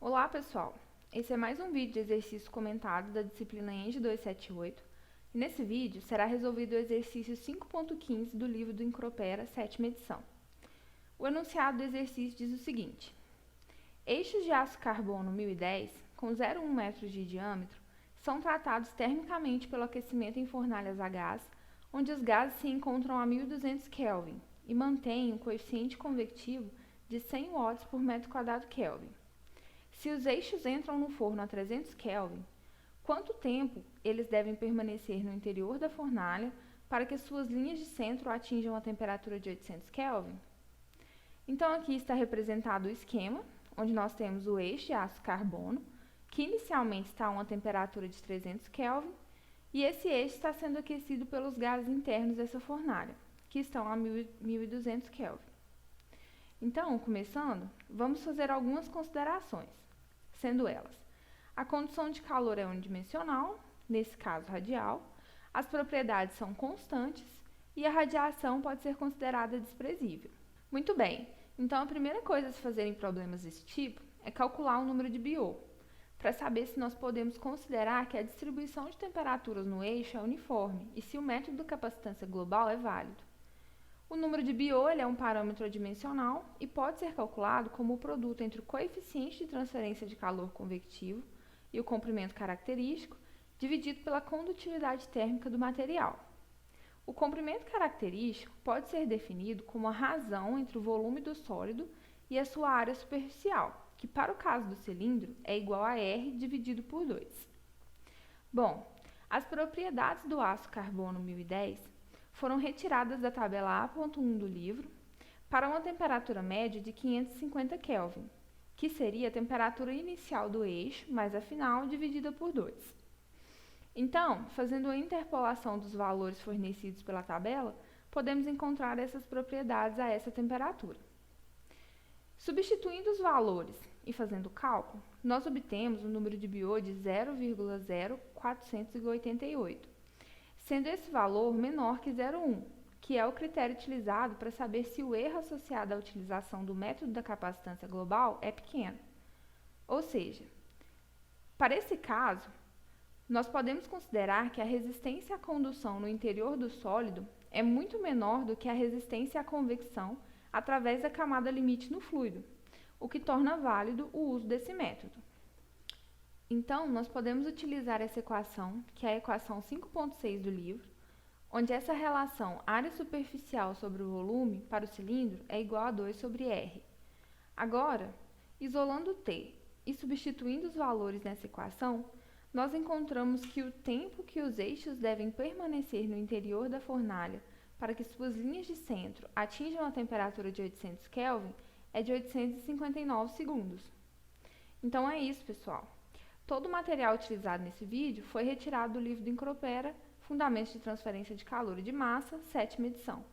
Olá pessoal, esse é mais um vídeo de exercício comentado da disciplina ENGE 278 e nesse vídeo será resolvido o exercício 5.15 do livro do Encropera, 7ª edição. O enunciado do exercício diz o seguinte: eixos de aço carbono 1010 com 0,1 metros de diâmetro são tratados termicamente pelo aquecimento em fornalhas a gás, onde os gases se encontram a 1200 Kelvin e mantêm um coeficiente convectivo de 100 watts por metro quadrado Kelvin. Se os eixos entram no forno a 300 Kelvin, quanto tempo eles devem permanecer no interior da fornalha para que suas linhas de centro atinjam a temperatura de 800 Kelvin? Então aqui está representado o esquema, onde nós temos o eixo de aço carbono, que inicialmente está a uma temperatura de 300 Kelvin, e esse eixo está sendo aquecido pelos gases internos dessa fornalha, que estão a 1200 Kelvin. Então, começando, vamos fazer algumas considerações, sendo elas: a condição de calor é unidimensional, nesse caso radial, as propriedades são constantes e a radiação pode ser considerada desprezível. Muito bem, então a primeira coisa a se fazer em problemas desse tipo é calcular o número de Biot, para saber se nós podemos considerar que a distribuição de temperaturas no eixo é uniforme e se o método da capacitância global é válido. O número de Biot é um parâmetro adimensional e pode ser calculado como o produto entre o coeficiente de transferência de calor convectivo e o comprimento característico, dividido pela condutividade térmica do material. O comprimento característico pode ser definido como a razão entre o volume do sólido e a sua área superficial, que para o caso do cilindro é igual a R dividido por 2. Bom, as propriedades do aço carbono 1010 foram retiradas da tabela A.1 do livro para uma temperatura média de 550 Kelvin, que seria a temperatura inicial do eixo mais a final dividida por 2. Então, fazendo a interpolação dos valores fornecidos pela tabela, podemos encontrar essas propriedades a essa temperatura. Substituindo os valores e fazendo o cálculo, nós obtemos um número de Biot de 0,0488, sendo esse valor menor que 0,1, que é o critério utilizado para saber se o erro associado à utilização do método da capacitância global é pequeno. Ou seja, para esse caso, nós podemos considerar que a resistência à condução no interior do sólido é muito menor do que a resistência à convecção através da camada limite no fluido, o que torna válido o uso desse método. Então, nós podemos utilizar essa equação, que é a equação 5.6 do livro, onde essa relação área superficial sobre o volume para o cilindro é igual a 2 sobre R. Agora, isolando T e substituindo os valores nessa equação, nós encontramos que o tempo que os eixos devem permanecer no interior da fornalha para que suas linhas de centro atinjam a temperatura de 800 Kelvin é de 859 segundos. Então é isso, pessoal. Todo o material utilizado nesse vídeo foi retirado do livro do Encropera, Fundamentos de Transferência de Calor e de Massa, 7ª edição.